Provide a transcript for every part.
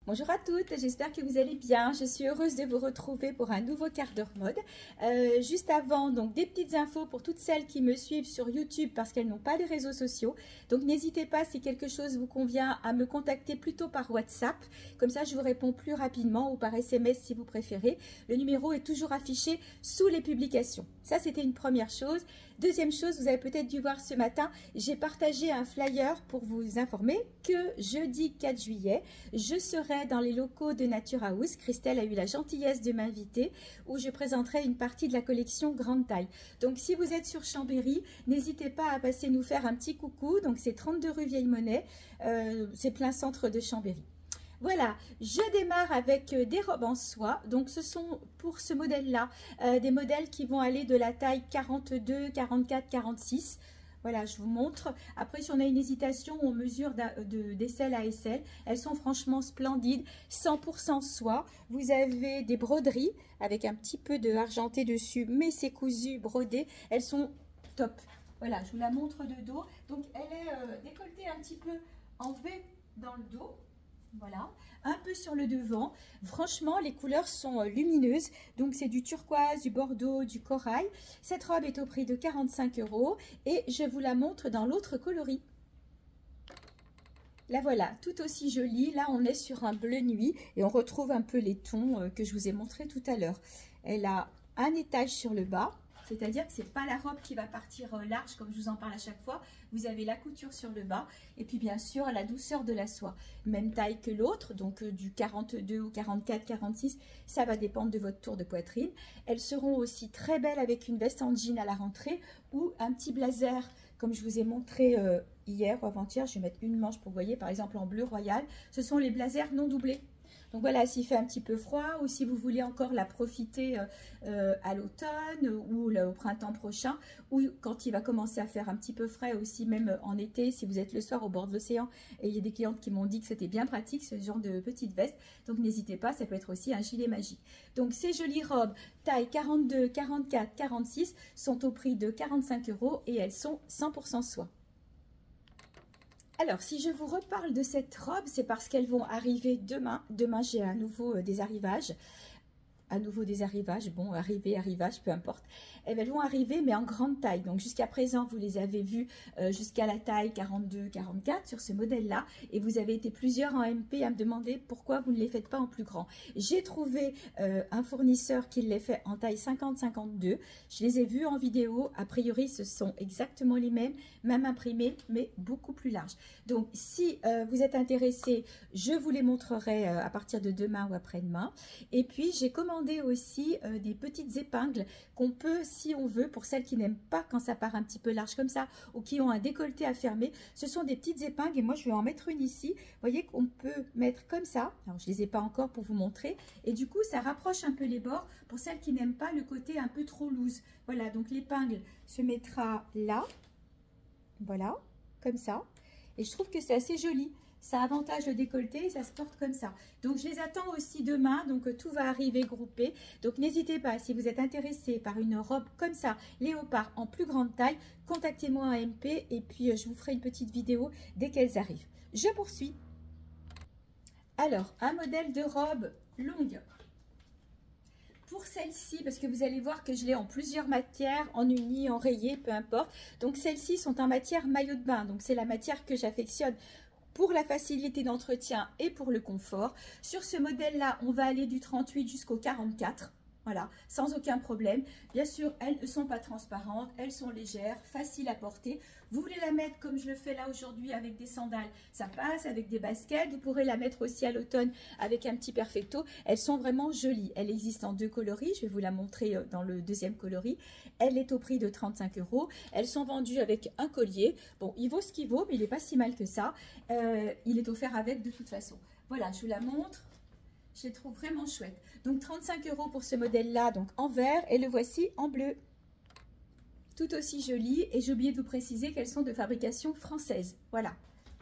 Bonjour à toutes, j'espère que vous allez bien. Je suis heureuse de vous retrouver pour un nouveau quart d'heure mode. Juste avant, donc des petites infos pour toutes celles qui me suivent sur YouTube parce qu'elles n'ont pas de réseaux sociaux. Donc n'hésitez pas, si quelque chose vous convient, à me contacter plutôt par WhatsApp. Comme ça, je vous réponds plus rapidement ou par SMS si vous préférez. Le numéro est toujours affiché sous les publications. Ça, c'était une première chose. Deuxième chose, vous avez peut-être dû voir ce matin, j'ai partagé un flyer pour vous informer que jeudi 4 juillet, je serai dans les locaux de Nature House. Christelle a eu la gentillesse de m'inviter où je présenterai une partie de la collection grande taille. Donc si vous êtes sur Chambéry, n'hésitez pas à passer nous faire un petit coucou. Donc c'est 32 rue Vieille Monnaie, c'est plein centre de Chambéry. Voilà, je démarre avec des robes en soie. Donc ce sont pour ce modèle-là des modèles qui vont aller de la taille 42, 44, 46. Voilà, je vous montre. Après, si on a une hésitation, on mesure d'aisselle à aisselle. Elles sont franchement splendides, 100% soie. Vous avez des broderies avec un petit peu de argenté dessus, mais c'est cousu, brodé. Elles sont top. Voilà, je vous la montre de dos. Donc, elle est décolletée un petit peu en V dans le dos. Voilà, un peu sur le devant. Franchement, les couleurs sont lumineuses. Donc, c'est du turquoise, du bordeaux, du corail. Cette robe est au prix de 45 € et je vous la montre dans l'autre coloris. La voilà, tout aussi jolie. Là, on est sur un bleu nuit et on retrouve un peu les tons que je vous ai montré tout à l'heure. Elle a un étage sur le bas. C'est-à-dire que ce n'est pas la robe qui va partir large comme je vous en parle à chaque fois. Vous avez la couture sur le bas et puis bien sûr la douceur de la soie. Même taille que l'autre, donc du 42 ou 44, 46, ça va dépendre de votre tour de poitrine. Elles seront aussi très belles avec une veste en jean à la rentrée ou un petit blazer comme je vous ai montré hier ou avant-hier. Je vais mettre une manche pour vous voyez par exemple en bleu royal. Ce sont les blazers non doublés. Donc voilà, s'il fait un petit peu froid ou si vous voulez encore la profiter à l'automne ou au printemps prochain ou quand il va commencer à faire un petit peu frais aussi, même en été, si vous êtes le soir au bord de l'océan. Et il y a des clientes qui m'ont dit que c'était bien pratique ce genre de petite veste. Donc n'hésitez pas, ça peut être aussi un gilet magique. Donc ces jolies robes taille 42, 44, 46 sont au prix de 45 € et elles sont 100% soie. Alors, si je vous reparle de cette robe, c'est parce qu'elles vont arriver demain. Demain, j'ai à nouveau des arrivages. Bon, arrivage, peu importe. Elles vont arriver, mais en grande taille. Donc, jusqu'à présent, vous les avez vues jusqu'à la taille 42, 44 sur ce modèle-là. Et vous avez été plusieurs en MP à me demander pourquoi vous ne les faites pas en plus grand. J'ai trouvé un fournisseur qui les fait en taille 50, 52. Je les ai vus en vidéo. A priori, ce sont exactement les mêmes, même imprimés, mais beaucoup plus larges. Donc, si vous êtes intéressé, je vous les montrerai à partir de demain ou après-demain. Et puis, j'ai commandé aussi des petites épingles qu'on peut, si on veut, pour celles qui n'aiment pas quand ça part un petit peu large comme ça ou qui ont un décolleté à fermer. Ce sont des petites épingles et moi je vais en mettre une ici. Vous voyez qu'on peut mettre comme ça. Alors je les ai pas encore pour vous montrer et du coup ça rapproche un peu les bords pour celles qui n'aiment pas le côté un peu trop loose. Voilà, donc l'épingle se mettra là. Voilà, comme ça. Et je trouve que c'est assez joli. Ça avantage le décolleté et ça se porte comme ça. Donc, je les attends aussi demain. Donc, tout va arriver groupé. Donc, n'hésitez pas, si vous êtes intéressé par une robe comme ça, léopard en plus grande taille, contactez-moi en MP et puis je vous ferai une petite vidéo dès qu'elles arrivent. Je poursuis. Alors, un modèle de robe longue. Pour celle-ci, parce que vous allez voir que je l'ai en plusieurs matières, en uni, en rayé, peu importe. Donc, celles-ci sont en matière maillot de bain. Donc, c'est la matière que j'affectionne pour la facilité d'entretien et pour le confort. Sur ce modèle-là, on va aller du 38 jusqu'au 44. Voilà, sans aucun problème. Bien sûr, elles ne sont pas transparentes, elles sont légères, faciles à porter. Vous voulez la mettre comme je le fais là aujourd'hui avec des sandales, ça passe, avec des baskets. Vous pourrez la mettre aussi à l'automne avec un petit perfecto. Elles sont vraiment jolies. Elle existe en deux coloris, je vais vous la montrer dans le deuxième coloris. Elle est au prix de 35 €. Elles sont vendues avec un collier. Bon, il vaut ce qu'il vaut, mais il n'est pas si mal que ça. Il est offert avec de toute façon. Voilà, je vous la montre. Je les trouve vraiment chouettes. Donc 35 € pour ce modèle-là, donc en vert, et le voici en bleu. Tout aussi joli, et j'ai oublié de vous préciser qu'elles sont de fabrication française. Voilà,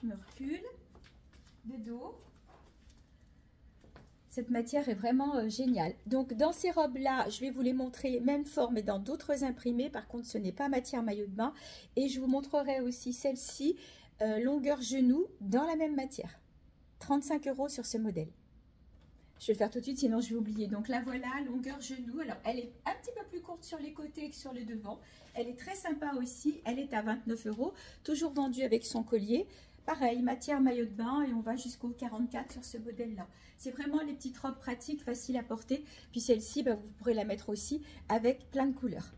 je me recule de dos. Cette matière est vraiment géniale. Donc dans ces robes-là, je vais vous les montrer même forme, mais dans d'autres imprimés. Par contre, ce n'est pas matière maillot de bain. Et je vous montrerai aussi celle-ci, longueur genou, dans la même matière. 35 € sur ce modèle. Je vais le faire tout de suite, sinon je vais oublier. Donc la voilà, longueur genou. Alors, elle est un petit peu plus courte sur les côtés que sur le devant. Elle est très sympa aussi. Elle est à 29 €, toujours vendue avec son collier. Pareil, matière maillot de bain et on va jusqu'au 44 sur ce modèle-là. C'est vraiment les petites robes pratiques, faciles à porter. Puis celle-ci, bah, vous pourrez la mettre aussi avec plein de couleurs.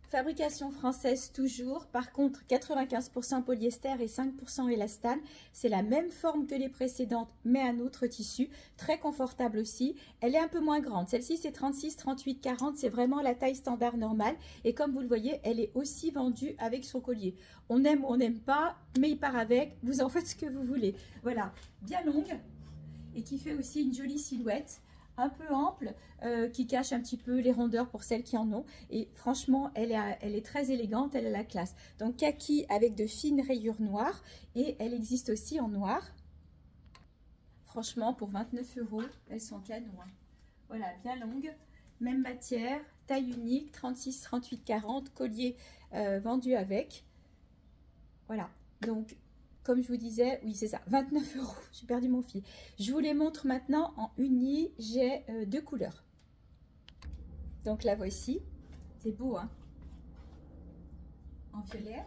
Fabrication française toujours, par contre 95% polyester et 5% élastane. C'est la même forme que les précédentes mais un autre tissu, très confortable aussi. Elle est un peu moins grande, celle-ci c'est 36, 38, 40, c'est vraiment la taille standard normale. Et comme vous le voyez, elle est aussi vendue avec son collier. On aime ou on n'aime pas, mais il part avec, vous en faites ce que vous voulez. Voilà, bien longue et qui fait aussi une jolie silhouette. Un peu ample, qui cache un petit peu les rondeurs pour celles qui en ont. Et franchement, elle est très élégante, elle a la classe. Donc kaki avec de fines rayures noires. Et elle existe aussi en noir. Franchement, pour 29 €, elles sont canon. Voilà, bien longue. Même matière, taille unique, 36, 38, 40. Collier vendu avec. Voilà, donc... Comme je vous disais, oui c'est ça, 29 €, j'ai perdu mon fil. Je vous les montre maintenant en uni, j'ai deux couleurs. Donc la voici, c'est beau hein, en violet.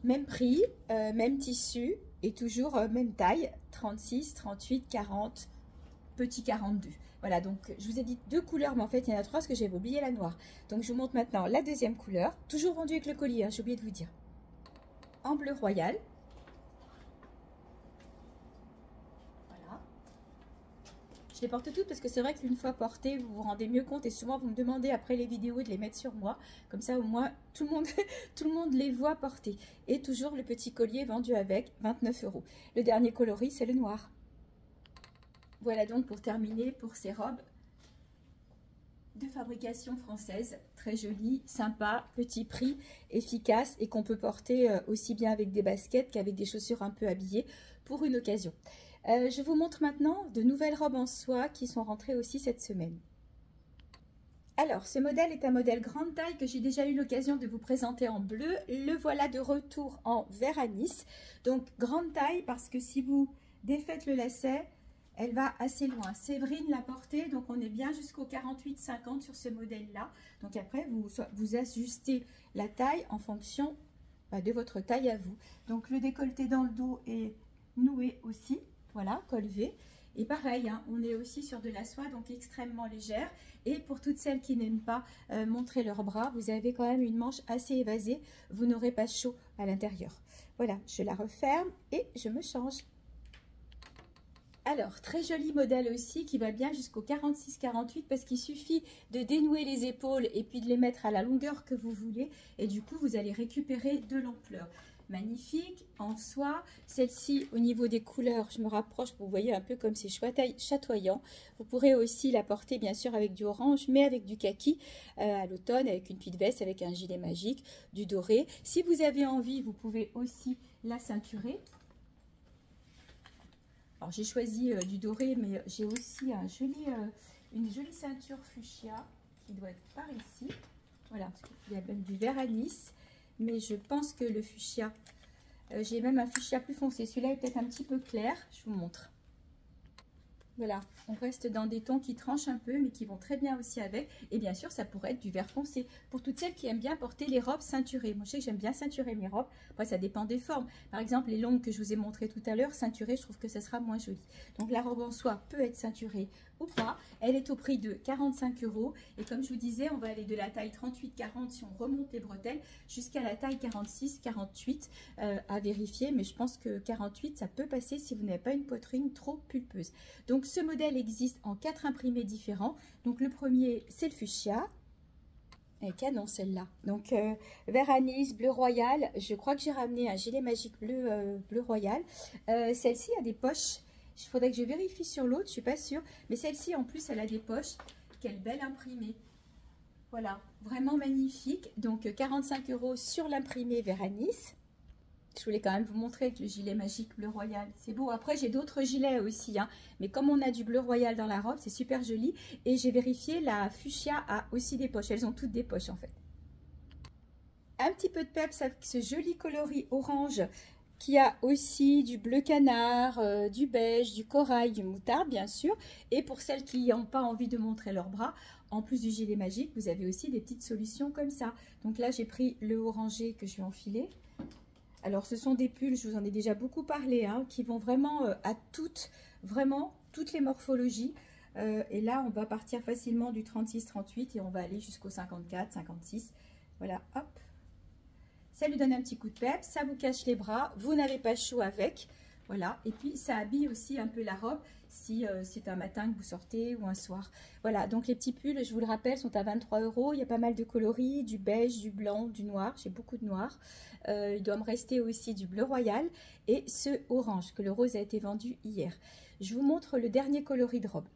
Même prix, même tissu et toujours même taille, 36, 38, 40, petit 42. Voilà, donc je vous ai dit deux couleurs, mais en fait il y en a trois parce que j'avais oublié la noire. Donc je vous montre maintenant la deuxième couleur, toujours vendue avec le collier, hein, j'ai oublié de vous dire. En bleu royal. Voilà. Je les porte toutes parce que c'est vrai qu'une fois portées, vous vous rendez mieux compte et souvent vous me demandez après les vidéos de les mettre sur moi. Comme ça au moins tout le monde les voit porter. Et toujours le petit collier vendu avec, 29 €. Le dernier coloris c'est le noir. Voilà donc pour terminer pour ces robes de fabrication française, très jolie, sympa, petit prix, efficace et qu'on peut porter aussi bien avec des baskets qu'avec des chaussures un peu habillées pour une occasion. Je vous montre maintenant de nouvelles robes en soie qui sont rentrées aussi cette semaine. Alors, ce modèle est un modèle grande taille que j'ai déjà eu l'occasion de vous présenter en bleu. Le voilà de retour en vert anis. Donc, grande taille parce que si vous défaites le lacet, elle va assez loin. Séverine l'a portée, donc on est bien jusqu'au 48-50 sur ce modèle-là. Donc après, vous ajustez la taille en fonction de votre taille à vous. Donc le décolleté dans le dos est noué aussi, voilà, col V. Et pareil, hein, on est aussi sur de la soie, donc extrêmement légère. Et pour toutes celles qui n'aiment pas montrer leurs bras, vous avez quand même une manche assez évasée. Vous n'aurez pas chaud à l'intérieur. Voilà, je la referme et je me change. Alors, très joli modèle aussi qui va bien jusqu'au 46-48 parce qu'il suffit de dénouer les épaules et puis de les mettre à la longueur que vous voulez. Et du coup, vous allez récupérer de l'ampleur. Magnifique, en soie. Celle-ci, au niveau des couleurs, je me rapproche pour vous voyez un peu comme c'est chatoyant. Vous pourrez aussi la porter bien sûr avec du orange, mais avec du kaki à l'automne, avec une petite veste, avec un gilet magique, du doré. Si vous avez envie, vous pouvez aussi la ceinturer. Alors j'ai choisi du doré, mais j'ai aussi une jolie ceinture fuchsia qui doit être par ici. Voilà, parce qu'il y a même du vert anis, mais je pense que le fuchsia, j'ai même un fuchsia plus foncé. Celui-là est peut-être un petit peu clair, je vous montre. Voilà, on reste dans des tons qui tranchent un peu, mais qui vont très bien aussi avec. Et bien sûr, ça pourrait être du vert foncé. Pour toutes celles qui aiment bien porter les robes ceinturées. Moi, je sais que j'aime bien ceinturer mes robes. Après, ça dépend des formes. Par exemple, les longues que je vous ai montrées tout à l'heure, ceinturées, je trouve que ça sera moins joli. Donc, la robe en soie peut être ceinturée ou pas. Elle est au prix de 45 €. Et comme je vous disais, on va aller de la taille 38-40 si on remonte les bretelles jusqu'à la taille 46-48 à vérifier. Mais je pense que 48, ça peut passer si vous n'avez pas une poitrine trop pulpeuse. Donc, ce modèle existe en 4 imprimés différents. Donc, le premier, c'est le fuchsia. Et canon celle-là. Donc, vert anis, bleu royal. Je crois que j'ai ramené un gilet magique bleu royal. Celle-ci a des poches. Il faudrait que je vérifie sur l'autre, je suis pas sûre. Mais celle-ci, en plus, elle a des poches. Quelle belle imprimée. Voilà, vraiment magnifique. Donc, 45 € sur l'imprimé vert anis. Je voulais quand même vous montrer avec le gilet magique bleu royal. C'est beau. Après, j'ai d'autres gilets aussi. Hein. Mais comme on a du bleu royal dans la robe, c'est super joli. Et j'ai vérifié, la fuchsia a aussi des poches. Elles ont toutes des poches en fait. Un petit peu de peps avec ce joli coloris orange qui a aussi du bleu canard, du beige, du corail, du moutarde bien sûr. Et pour celles qui n'ont pas envie de montrer leurs bras, en plus du gilet magique, vous avez aussi des petites solutions comme ça. Donc là, j'ai pris le orangé que je vais enfiler. Alors, ce sont des pulls, je vous en ai déjà beaucoup parlé, hein, qui vont vraiment à toutes les morphologies. Et là, on va partir facilement du 36-38 et on va aller jusqu'au 54-56. Voilà, hop. Ça lui donne un petit coup de peps, ça vous cache les bras, vous n'avez pas chaud avec. Voilà, et puis ça habille aussi un peu la robe si c'est un matin que vous sortez ou un soir. Voilà, donc les petits pulls, je vous le rappelle, sont à 23 €. Il y a pas mal de coloris, du beige, du blanc, du noir. J'ai beaucoup de noir. Il doit me rester aussi du bleu royal et ce orange, que le rose a été vendu hier. Je vous montre le dernier coloris de robe.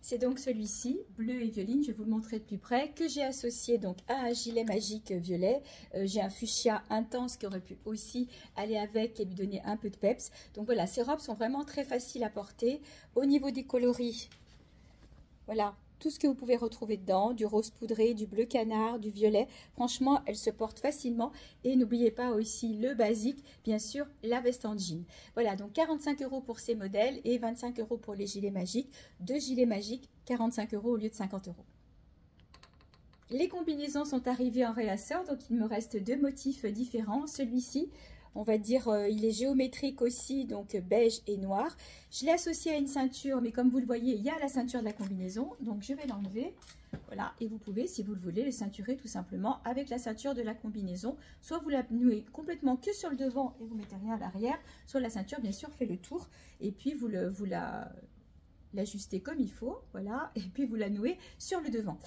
C'est donc celui-ci, bleu et violine, je vais vous le montrer de plus près, que j'ai associé donc à un gilet magique violet. J'ai un fuchsia intense qui aurait pu aussi aller avec et lui donner un peu de peps. Donc voilà, ces robes sont vraiment très faciles à porter. Au niveau des coloris, voilà, tout ce que vous pouvez retrouver dedans, du rose poudré, du bleu canard, du violet. Franchement, elles se portent facilement. Et n'oubliez pas aussi le basique, bien sûr, la veste en jean. Voilà, donc 45 € pour ces modèles et 25 € pour les gilets magiques. 2 gilets magiques, 45 € au lieu de 50 €. Les combinaisons sont arrivées en réassort, donc il me reste 2 motifs différents. Celui-ci, on va dire, il est géométrique aussi, donc beige et noir. Je l'ai associé à une ceinture, mais comme vous le voyez, il y a la ceinture de la combinaison. Donc, je vais l'enlever. Voilà, et vous pouvez, si vous le voulez, le ceinturer tout simplement avec la ceinture de la combinaison. Soit vous la nouez complètement que sur le devant et vous mettez rien à l'arrière. Soit la ceinture, bien sûr, fait le tour. Et puis, vous l'ajustez comme il faut, voilà, et puis vous la nouez sur le devant.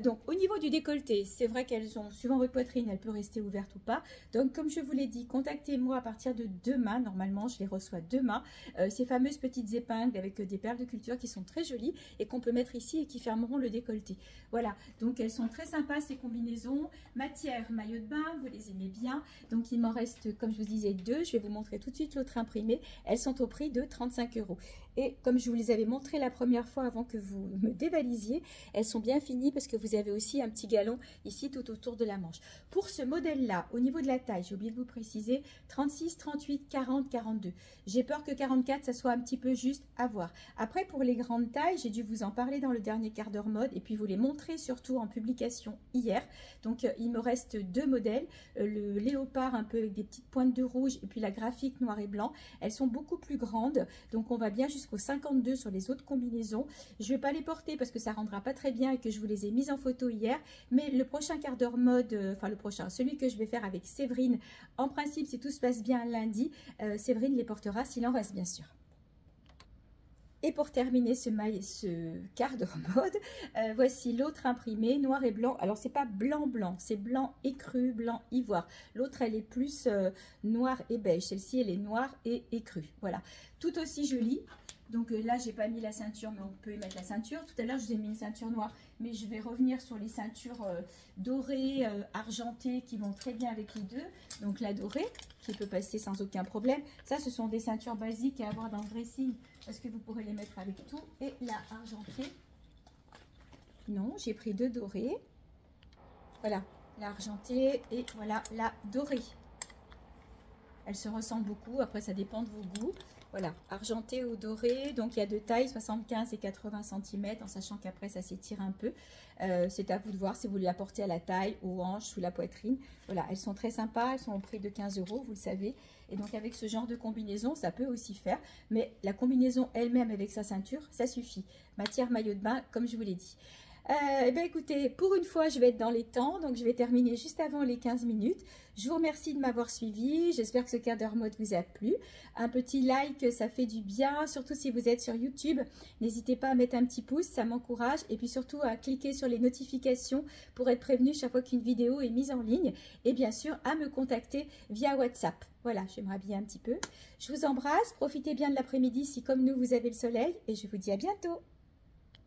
Donc au niveau du décolleté, c'est vrai qu'elles ont, suivant votre poitrine, elle peut rester ouverte ou pas. Donc comme je vous l'ai dit, contactez-moi à partir de demain, normalement je les reçois demain, ces fameuses petites épingles avec des perles de culture qui sont très jolies et qu'on peut mettre ici et qui fermeront le décolleté. Voilà, donc elles sont très sympas ces combinaisons. Matière maillot de bain, vous les aimez bien, donc il m'en reste, comme je vous disais, 2. Je vais vous montrer tout de suite l'autre imprimé. Elles sont au prix de 35 €. Et comme je vous les avais montrées la première fois avant que vous me dévalisiez, elles sont bien finies parce que vous avez aussi un petit galon ici tout autour de la manche. Pour ce modèle-là, au niveau de la taille, j'ai oublié de vous préciser, 36, 38, 40, 42. J'ai peur que 44, ça soit un petit peu juste à voir. Après, pour les grandes tailles, j'ai dû vous en parler dans le dernier quart d'heure mode et puis vous les montrer surtout en publication hier. Donc, il me reste 2 modèles. Le léopard un peu avec des petites pointes de rouge et puis la graphique noir et blanc. Elles sont beaucoup plus grandes. Donc, on va bien jusqu'au 52 sur les autres combinaisons. Je ne vais pas les porter parce que ça ne rendra pas très bien et que je vous les ai mises en photo hier. Mais le prochain quart d'heure mode, enfin le prochain, celui que je vais faire avec Séverine, en principe, si tout se passe bien lundi, Séverine les portera s'il en reste bien sûr. Et pour terminer ce quart d'heure mode, voici l'autre imprimé, noir et blanc. Alors, c'est pas blanc-blanc, c'est blanc écru, blanc ivoire. L'autre, elle est plus noire et beige. Celle-ci, elle est noire et écrue. Voilà, tout aussi jolie. Donc là, j'ai pas mis la ceinture, mais on peut y mettre la ceinture. Tout à l'heure, je vous ai mis une ceinture noire, mais je vais revenir sur les ceintures dorées, argentées, qui vont très bien avec les deux. Donc la dorée, qui peut passer sans aucun problème. Ça, ce sont des ceintures basiques à avoir dans le dressing, parce que vous pourrez les mettre avec tout. Et la argentée, non, j'ai pris 2 dorées. Voilà, la argentée et voilà la dorée. Elles se ressemblent beaucoup, après ça dépend de vos goûts. Voilà, argenté ou doré, donc il y a 2 tailles, 75 et 80 cm, en sachant qu'après ça s'étire un peu. C'est à vous de voir si vous voulez la porter à la taille, aux hanches, sous la poitrine. Voilà, elles sont très sympas, elles sont au prix de 15 €, vous le savez. Et donc avec ce genre de combinaison, ça peut aussi faire. Mais la combinaison elle-même avec sa ceinture, ça suffit. Matière maillot de bain, comme je vous l'ai dit. Eh bien écoutez, pour une fois je vais être dans les temps, donc je vais terminer juste avant les 15 minutes. Je vous remercie de m'avoir suivi, j'espère que ce quart d'heure mode vous a plu. Un petit like, ça fait du bien, surtout si vous êtes sur YouTube. N'hésitez pas à mettre un petit pouce, ça m'encourage. Et puis surtout à cliquer sur les notifications pour être prévenu chaque fois qu'une vidéo est mise en ligne. Et bien sûr à me contacter via WhatsApp. Voilà, je vais me rhabiller un petit peu. Je vous embrasse, profitez bien de l'après-midi si comme nous vous avez le soleil et je vous dis à bientôt.